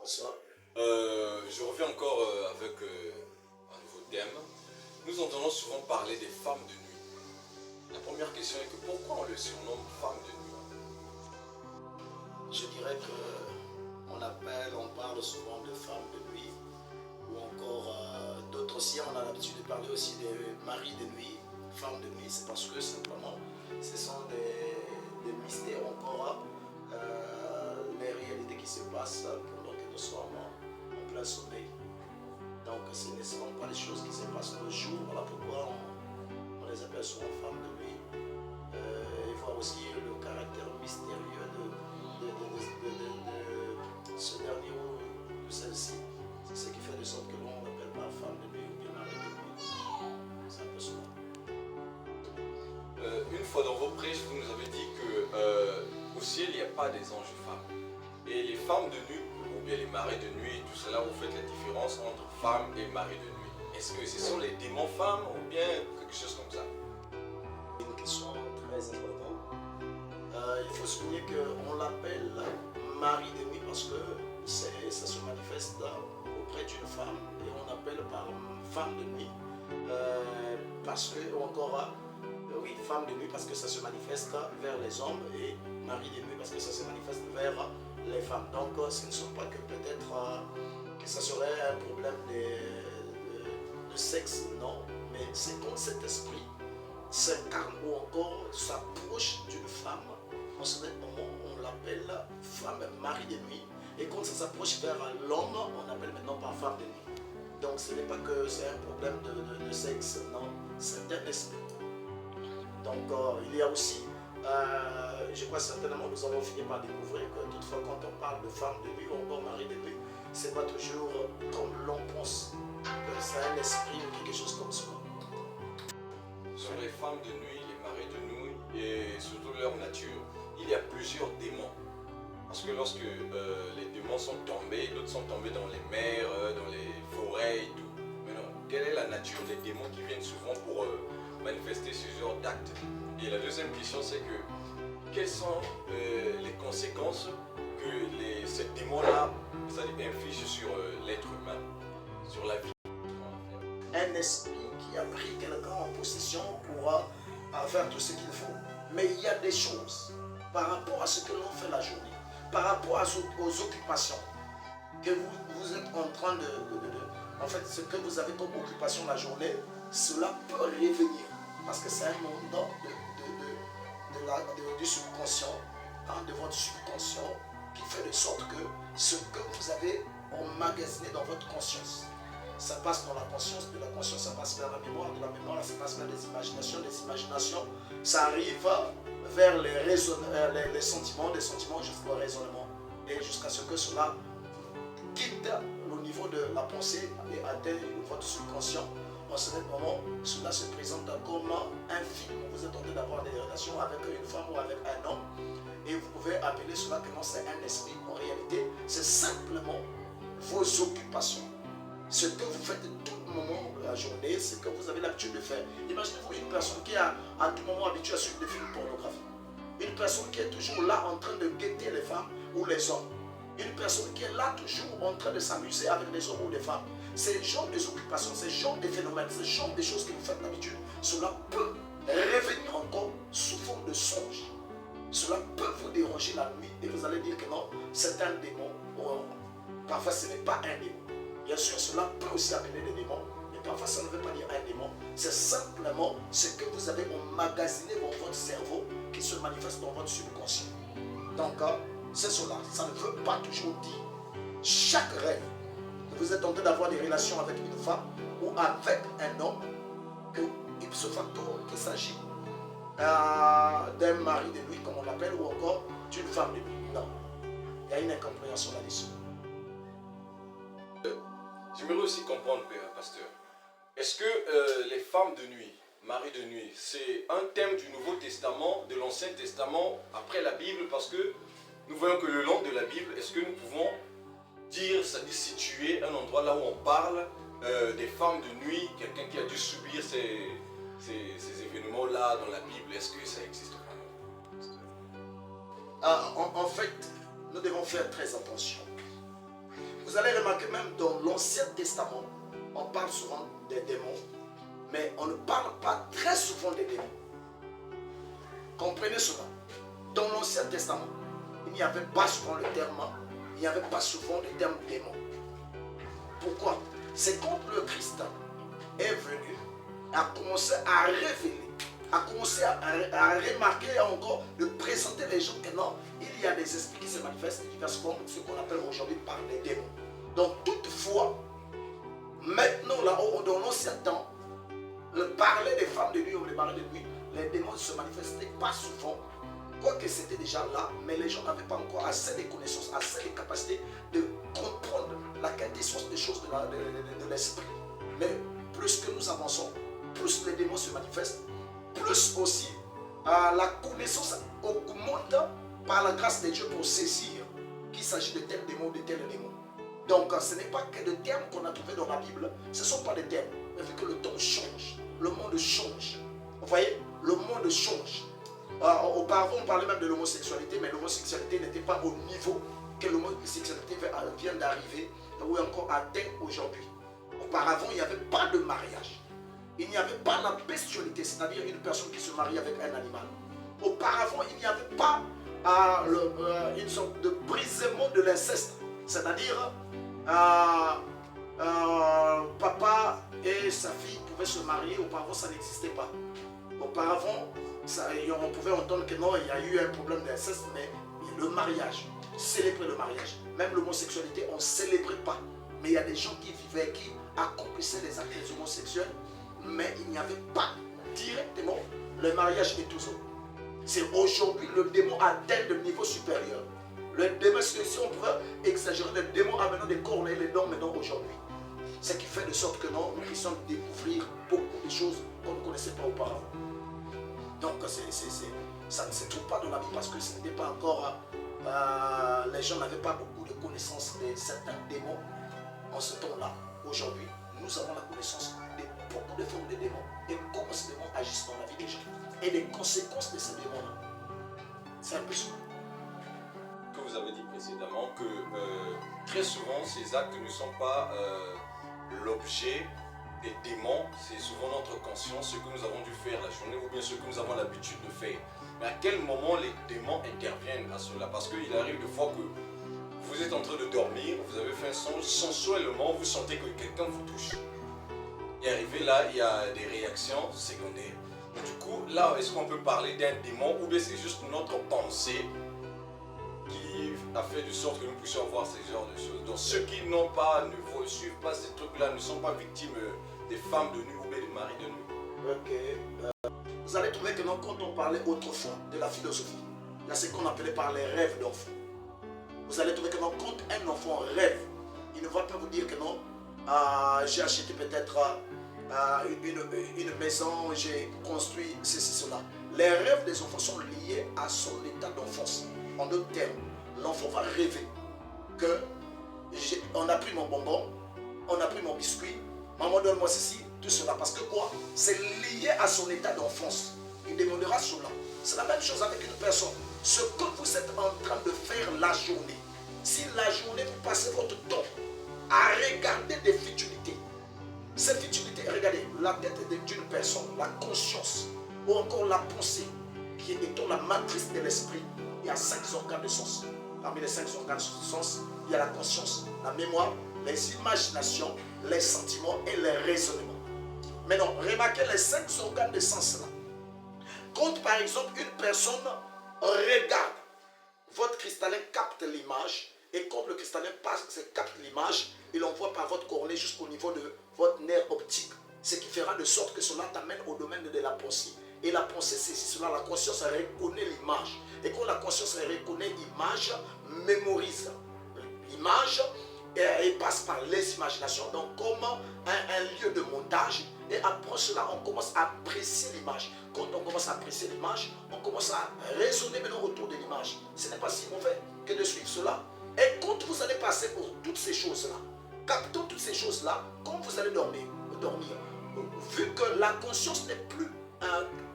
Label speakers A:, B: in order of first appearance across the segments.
A: Bonsoir.
B: Je reviens encore avec un nouveau thème. Nous entendons souvent parler des femmes de nuit. La première question est que pourquoi on le surnomme femme de nuit?
A: Je dirais que on parle souvent de femmes de nuit, ou encore d'autres aussi, on a l'habitude de parler aussi des maris de nuit, femmes de nuit, c'est parce que simplement ce sont des mystères encore, les réalités qui se passent pendant que nous sommes en plein sommeil. Donc ce ne sont pas les choses qui se passent le jour, voilà pourquoi on les appelle souvent femmes de nuit. Et voir aussi le caractère mystérieux de ce dernier ou de celle-ci. C'est ce qui fait de sorte que l'on n'appelle pas femme de nuit ou bien mari de nuit. C'est un peu cela.
B: Une fois dans vos prêches, vous nous avez dit que au ciel, il n'y a pas des anges femmes. Et les femmes de nuit, ou bien les maris de nuit, tout cela, vous faites la différence entre femmes et maris de nuit. Est-ce que ce sont les démons femmes ou bien quelque chose comme ça?
A: Une question très importante. Il faut souligner qu'on l'appelle mari de nuit parce que ça se manifeste auprès d'une femme et on appelle par femme de nuit parce que, ou encore, oui, femme de nuit parce que ça se manifeste vers les hommes et mari de nuit parce que ça se manifeste vers les femmes. Donc ce ne sont pas que peut-être que ça serait un problème de sexe, non, mais c'est quand cet esprit s'incarne ou encore s'approche d'une femme, en ce moment on l'appelle femme mari de nuit, et quand ça s'approche vers l'homme, on appelle maintenant par femme de nuit. Donc ce n'est pas que c'est un problème de sexe, non, c'est un esprit. Donc il y a aussi, je crois certainement nous avons fini par découvrir que toutefois quand on parle de femme de nuit ou encore mari de nuit, c'est pas toujours comme l'on pense, que c'est un esprit ou quelque chose comme ça.
B: Sur les femmes de nuit, les maris de nuit et surtout leur nature, il y a plusieurs démons. Parce que lorsque les démons sont tombés, d'autres sont tombés dans les mers, dans les forêts et tout. Maintenant, quelle est la nature des démons qui viennent souvent pour manifester ce genre d'actes? Et la deuxième question, c'est que quelles sont les conséquences que ces démons-là infligent sur l'être humain, sur la vie?
A: Un esprit qui a pris quelqu'un en possession pourra faire tout ce qu'il faut. Mais il y a des choses par rapport à ce que l'on fait la journée, par rapport aux occupations que vous êtes en train en fait, ce que vous avez comme occupation la journée, cela peut revenir. Parce que c'est un monde du subconscient, de votre subconscient, qui fait de sorte que ce que vous avez emmagasiné dans votre conscience, ça passe dans la conscience, de la conscience ça passe vers la mémoire, de la mémoire ça passe vers les imaginations, ça arrive vers les sentiments, des sentiments jusqu'au raisonnement, et jusqu'à ce que cela quitte le niveau de la pensée et atteigne votre subconscient. En ce moment, cela se présente comme un film. Vous êtes en train d'avoir des relations avec une femme ou avec un homme, et vous pouvez appeler cela que non, c'est un esprit. En réalité, c'est simplement vos occupations. Ce que vous faites tout le moment de la journée, c'est que vous avez l'habitude de faire. Imaginez-vous une personne qui est à tout moment habituée à suivre des films pornographiques. Une personne qui est toujours là en train de guetter les femmes ou les hommes. Une personne qui est là toujours en train de s'amuser avec les hommes ou les femmes. Ces genres des occupations, ces genres de phénomènes, ces genres de choses que vous faites d'habitude, cela peut revenir encore sous forme de songe. Cela peut vous déranger la nuit et vous allez dire que non, c'est un démon. Parfois ce n'est pas un démon. Bien sûr, cela peut aussi appeler des démons, mais parfois ça ne veut pas dire un démon. C'est simplement ce que vous avez emmagasiné dans votre cerveau qui se manifeste dans votre subconscient. Donc, c'est cela. Ça ne veut pas toujours dire chaque rêve que vous êtes en train d'avoir des relations avec une femme ou avec un homme, que ipso facto qu'il s'agit d'un mari de nuit, comme on l'appelle, ou encore d'une femme de nuit. Non. Il y a une incompréhension là-dessus.
B: J'aimerais aussi comprendre, pasteur. Est-ce que les femmes de nuit, maris de nuit, c'est un thème du Nouveau Testament, de l'Ancien Testament, après la Bible? Parce que nous voyons que le long de la Bible, est-ce que nous pouvons dire, c'est-à-dire situer un endroit là où on parle des femmes de nuit, quelqu'un qui a dû subir ces événements-là dans la Bible? Est-ce que ça existe vraiment?
A: En fait, nous devons faire très attention. Vous allez remarquer même dans l'Ancien Testament, on parle souvent des démons, mais on ne parle pas très souvent des démons. Comprenez cela. Dans l'Ancien Testament, il n'y avait pas souvent le terme, il n'y avait pas souvent le terme démon. Pourquoi? C'est quand le Christ est venu, a commencé à révéler, a commencé à remarquer encore, de présenter les gens que non, il y a des esprits qui se manifestent et qui versent comme ce qu'on appelle aujourd'hui par les démons. Donc toutefois, maintenant là-haut, dans l'ancien temps, le parler des femmes de nuit ou les maris de nuit, les démons ne se manifestaient pas souvent, quoique c'était déjà là, mais les gens n'avaient pas encore assez de connaissances, assez de capacités de comprendre la quintessence des choses de l'esprit. Mais plus que nous avançons, plus les démons se manifestent, plus aussi la connaissance augmente par la grâce de Dieu pour saisir qu'il s'agit de tel démon, de tel démon. Donc ce n'est pas que des termes qu'on a trouvés dans la Bible, ce ne sont pas des termes, mais vu que le temps change, le monde change. Vous voyez, le monde change. Auparavant, on parlait même de l'homosexualité, mais l'homosexualité n'était pas au niveau que l'homosexualité vient d'arriver ou est encore atteint aujourd'hui. Auparavant, il n'y avait pas de mariage. Il n'y avait pas la bestialité, c'est-à-dire une personne qui se marie avec un animal. Auparavant, il n'y avait pas une sorte de brisement de l'inceste, c'est-à-dire papa et sa fille pouvaient se marier. Auparavant, ça n'existait pas. Auparavant, on pouvait entendre que non, il y a eu un problème d'inceste, mais le mariage, célébrer le mariage, même l'homosexualité, on ne célébrait pas. Mais il y a des gens qui vivaient, qui accomplissaient les actes homosexuels, mais il n'y avait pas directement le mariage et tout ça. C'est aujourd'hui le démon atteint de niveau supérieur. Le démon, si on pouvait exagérer, le démon a maintenant des cornes et les dents maintenant aujourd'hui. Ce qui fait de sorte que non, nous puissions découvrir beaucoup de choses qu'on ne connaissait pas auparavant. Donc ça ne se trouve pas dans la Bible parce que ce n'était pas encore, les gens n'avaient pas beaucoup de connaissances de certains démons en ce temps-là. Aujourd'hui, nous avons la connaissance de beaucoup de formes de démons et comment ces démons agissent dans la vie des gens et les conséquences de ces démons-là. C'est un peu ça.
B: Que vous avez dit précédemment que très souvent ces actes ne sont pas l'objet des démons, c'est souvent notre conscience, ce que nous avons dû faire la journée ou bien ce que nous avons l'habitude de faire. Mais à quel moment les démons interviennent à cela? Parce qu'il arrive des fois que vous êtes en train de dormir, vous avez fait un songe, sensuellement vous sentez que quelqu'un vous touche. Et arrivé là, il y a des réactions secondaires. Et du coup, là, est-ce qu'on peut parler d'un démon ou bien c'est juste notre pensée qui a fait de sorte que nous puissions avoir ce genre de choses? Donc ceux qui n'ont pas, ne suivent pas ces trucs-là, ne sont pas victimes des femmes de nuit ou bien des maris de nuit.
A: Ok. Vous allez trouver que non, quand on parlait autrefois de la philosophie, il y a ce qu'on appelait par les rêves d'enfants. Vous allez trouver que non, quand un enfant rêve, il ne va pas vous dire que non, j'ai acheté peut-être une maison, j'ai construit ceci, cela. Les rêves des enfants sont liés à son état d'enfance. En d'autres termes, l'enfant va rêver que on a pris mon bonbon, on a pris mon biscuit, maman donne-moi ceci, tout cela. Parce que quoi? C'est lié à son état d'enfance. Il demandera cela. C'est la même chose avec une personne. Ce que vous êtes en train de faire la journée, si la journée vous passez votre temps à regarder des futilités, ces futilités, regardez, la tête d'une personne, la conscience, ou encore la pensée, qui est étant la matrice de l'esprit, il y a 5 organes de sens. Parmi les 5 organes de sens, il y a la conscience, la mémoire, les imaginations, les sentiments et les raisonnements. Maintenant, remarquez les 5 organes de sens là. Quand par exemple une personne regarde, votre cristallin capte l'image, et quand le cristallin capte l'image, il envoie par votre cornée jusqu'au niveau de votre nerf optique, ce qui fera de sorte que cela t'amène au domaine de la pensée. Et la pensée, c'est cela, la conscience reconnaît l'image. Et quand la conscience reconnaît l'image, mémorise l'image et passe par les imaginations. Donc comme un lieu de montage. Et après cela, on commence à apprécier l'image. Quand on commence à apprécier l'image, on commence à raisonner maintenant autour de l'image. Ce n'est pas si mauvais que de suivre cela. Et quand vous allez passer pour toutes ces choses-là, captons toutes ces choses-là, quand vous allez dormir, vu que la conscience n'est plus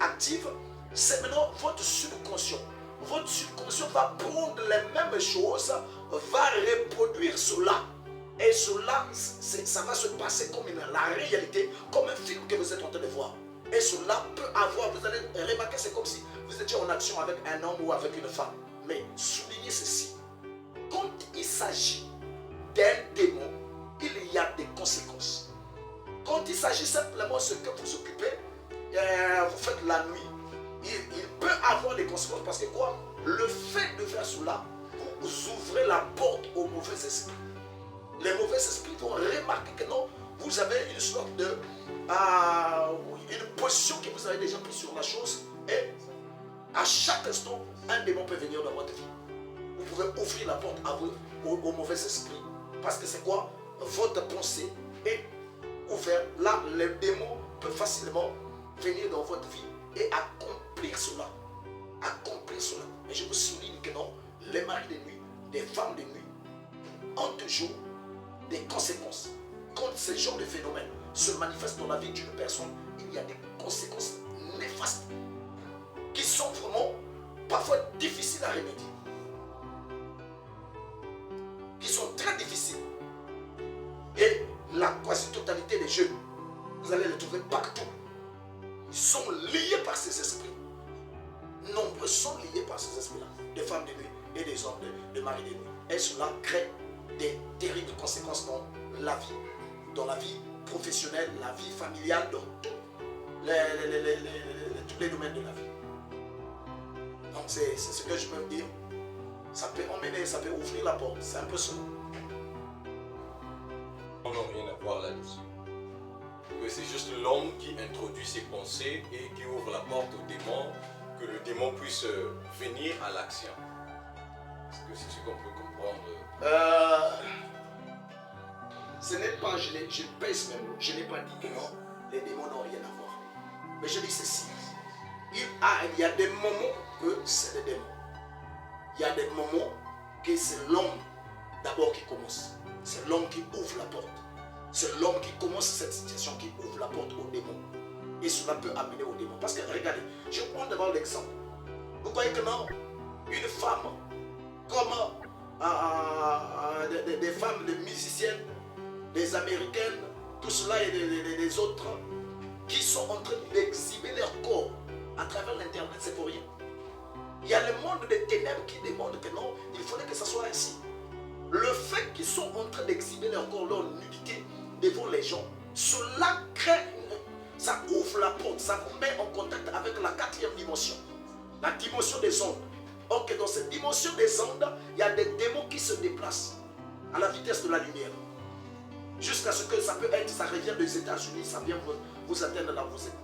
A: active, c'est maintenant votre subconscient. Votre subconscient va prendre les mêmes choses, va reproduire cela. Et cela, ça va se passer comme la réalité, comme un film que vous êtes en train de voir. Et cela peut avoir, vous allez remarquer, c'est comme si vous étiez en action avec un homme ou avec une femme. Mais soulignez ceci, quand il s'agit d'un démon, il y a des conséquences. Quand il s'agit simplement de ce que vous occupez, vous faites la nuit, il peut avoir des conséquences parce que quoi? Le fait de faire cela, vous ouvrez la porte aux mauvais esprits. Les mauvais esprits vont remarquer que non, vous avez une sorte de une position que vous avez déjà prise sur la chose et à chaque instant, un démon peut venir dans votre vie. Vous pouvez ouvrir la porte à vous, aux mauvais esprits parce que c'est quoi? Votre pensée est ouverte. Là, les démons peuvent facilement venir dans votre vie et accomplir cela. Accomplir cela. Mais je vous souligne que non, les maris de nuit, des femmes de nuit ont toujours des conséquences. Quand ce genre de phénomène se manifeste dans la vie d'une personne, il y a des conséquences néfastes qui sont vraiment parfois difficiles à remédier. Qui sont très difficiles. Et la quasi-totalité des jeunes, vous allez les trouver partout. Ils sont liés par ces esprits. Nombreux sont liés par ces esprits-là, des femmes de nuit et des hommes de maris de nuit. Et cela crée des terribles conséquences dans la vie professionnelle, la vie familiale, dans tous les domaines de la vie. Donc c'est ce que je peux dire. Ça peut emmener, ça peut ouvrir la porte. C'est un peu ça.
B: On n'a rien à voir là-dessus. C'est juste l'homme qui introduit ses pensées et qui ouvre la porte au démon, que le démon puisse venir à l'action. Est-ce que c'est ce qu'on peut comprendre?
A: Ce n'est pas, je pèse mes mots, je n'ai pas dit que non, les démons n'ont rien à voir. Mais je dis ceci, il y a des moments que c'est les démons. Il y a des moments que c'est l'homme d'abord qui commence. C'est l'homme qui ouvre la porte. C'est l'homme qui commence cette situation, qui ouvre la porte au démon. Et cela peut amener au démon. Parce que regardez, je prends d'abord l'exemple. Vous voyez que non, une femme, comme des femmes, des musiciennes, des américaines, tout cela et les autres, qui sont en train d'exhiber leur corps à travers l'internet, c'est pour rien. Il y a le monde des ténèbres qui demande que non, il faudrait que ça soit ainsi. Le fait qu'ils sont en train d'exhiber leur corps, leur nudité devant les gens, cela crée, ça ouvre la porte, ça vous met en contact avec la quatrième dimension, la dimension des ondes. Ok, dans cette dimension des ondes, il y a des démons qui se déplacent à la vitesse de la lumière. Jusqu'à ce que ça peut être, ça revient des États-Unis, ça vient vous atteindre là où vous êtes.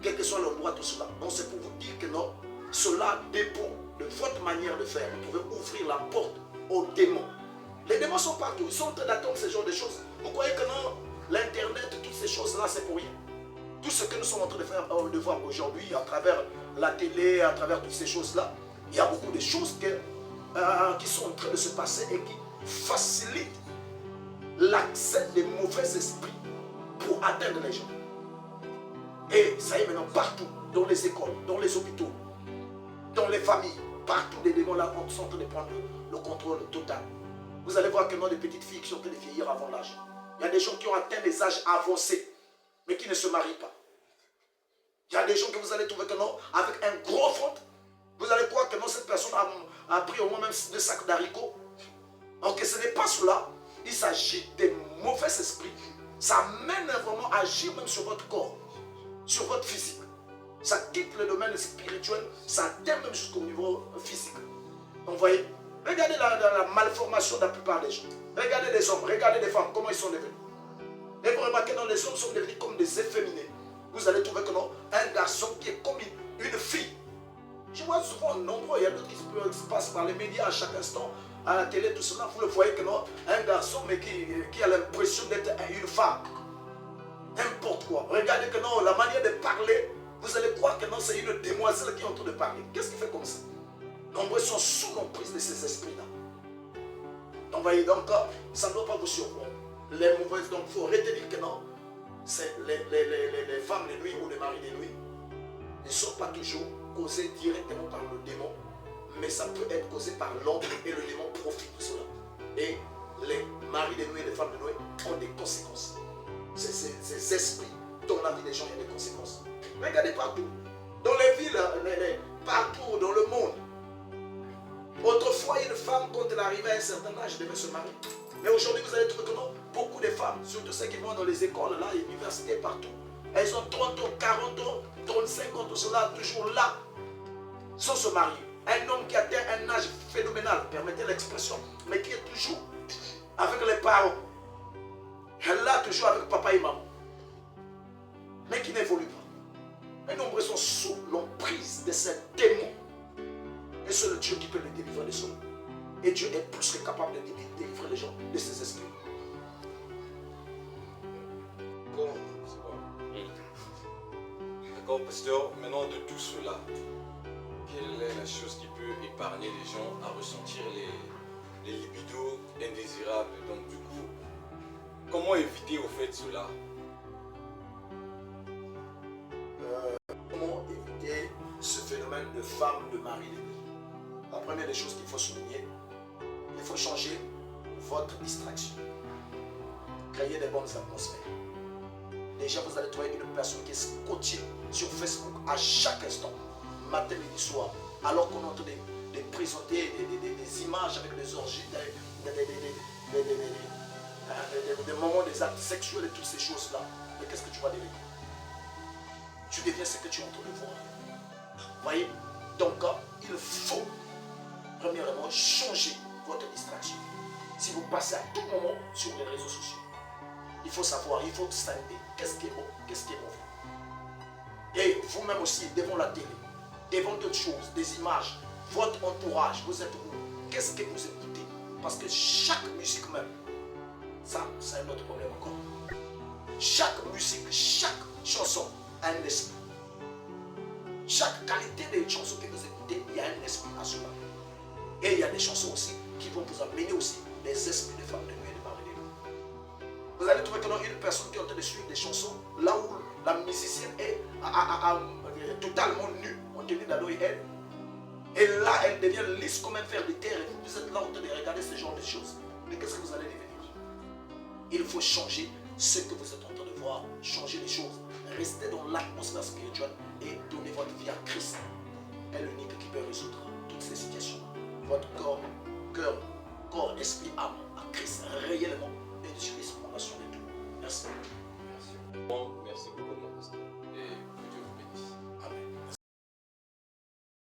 A: Quel que soit l'endroit, tout cela. Donc c'est pour vous dire que non, cela dépend de votre manière de faire. Vous pouvez ouvrir la porte aux démons. Les démons sont partout, ils sont en train d'attendre ce genre de choses. Vous croyez que non, l'internet, toutes ces choses-là, c'est pour rien. Tout ce que nous sommes en train de faire, de voir aujourd'hui, à travers la télé, à travers toutes ces choses-là, il y a beaucoup de choses qui sont en train de se passer et qui facilitent l'accès des mauvais esprits pour atteindre les gens. Et ça y est maintenant partout, dans les écoles, dans les hôpitaux, dans les familles, partout des démons là sont en train de prendre le contrôle total. Vous allez voir que non, des petites filles qui sont en train de vieillir avant l'âge. Il y a des gens qui ont atteint des âges avancés, mais qui ne se marient pas. Il y a des gens que vous allez trouver que non, avec un gros ventre, vous allez croire que non, cette personne a pris au moins même 2 sacs d'haricots. Donc ce n'est pas cela. Il s'agit des mauvais esprits. Ça mène vraiment à agir même sur votre corps, sur votre physique. Ça quitte le domaine spirituel, ça atteint même jusqu'au niveau physique. Donc vous voyez, regardez la malformation de la plupart des gens. Regardez les hommes, regardez les femmes, comment ils sont devenus. Et vous remarquez que les hommes sont devenus comme des efféminés. Vous allez trouver que non, un garçon qui est comme une fille. Je vois souvent nombreux, il y a d'autres qui se passent par les médias à chaque instant, à la télé, tout cela. Vous le voyez que non, un garçon mais qui a l'impression d'être une femme. N'importe quoi. Regardez que non, la manière de parler, vous allez croire que non, c'est une demoiselle qui est en train de parler. Qu'est-ce qui fait comme ça? Nombreux sont sous l'emprise de ces esprits-là. Donc, voyez, donc, ça ne doit pas vous surprendre. Les mauvaises, donc, il faut retenir que non, c'est les femmes de nuit ou les maris de nuit ne sont pas toujours causés directement par le démon, mais ça peut être causé par l'homme et le démon profite de cela. Et les maris de nuit et les femmes de esprits dans la vie des gens, il y a des conséquences. Regardez partout. Dans les villes, partout dans le monde. Autrefois, une femme, quand elle arrivait à un certain âge, devait se marier. Mais aujourd'hui, vous allez trouver que non, beaucoup de femmes, surtout celles qui vont dans les écoles, là, les universités, partout, elles ont 30 ans, 40 ans, 35 ans, tout cela, toujours là, sans se marier. Un homme qui atteint un âge phénoménal, permettez l'expression, mais qui est toujours avec les parents. Elle là, toujours avec papa et maman. Mais qui n'évolue pas. Et nombreux sont sous l'emprise de ces démons. Et c'est le Dieu qui peut les délivrer de cela. Et Dieu est plus que capable de délivrer les gens de ces esprits.
B: D'accord, pasteur, maintenant de tout cela, quelle est la chose qui peut épargner les gens à ressentir les libidos indésirables? Donc du coup, comment éviter au fait cela?
A: Comment éviter ce phénomène de femme, de mari? La première des choses qu'il faut souligner, il faut changer votre distraction. Créer des bonnes atmosphères. Déjà, vous allez trouver une personne qui est scotchée sur Facebook à chaque instant, matin, midi, soir, alors qu'on est en train de présenter des images avec des orgies, des moments, des actes sexuels et toutes ces choses-là. Mais qu'est-ce que tu vas devenir? Tu deviens ce que tu es en train de voir. Vous voyez? Donc, il faut, premièrement, changer votre distraction. Si vous passez à tout moment sur les réseaux sociaux, il faut savoir, il faut distinguer qu'est-ce qui est bon, qu'est-ce qui est mauvais. Et vous-même aussi, devant la télé, devant d'autres choses, des images, votre entourage, vous êtes où? Qu'est-ce que vous écoutez? Parce que chaque musique même, ça, c'est un autre problème encore. Chaque musique, chaque chanson a un esprit. Chaque qualité des chansons que vous écoutez, il y a un esprit à cela. Et il y a des chansons aussi qui vont vous amener aussi des esprits de femmes de nuit et de mari de nuit. Vous allez trouver que non, une personne qui est en train de suivre des chansons, là où la musicienne est totalement nue, en tenue d'ado et elle. Et là, elle devient lisse comme un fer de terre. Et vous êtes là en train de regarder ce genre de choses. Mais qu'est-ce que vous allez devenir? Il faut changer ce que vous êtes en train de voir, changer les choses. Restez dans l'atmosphère spirituelle et donnez votre vie à Christ. Elle est l'unique qui peut résoudre toutes ces situations. Votre corps, esprit, âme à Christ réellement.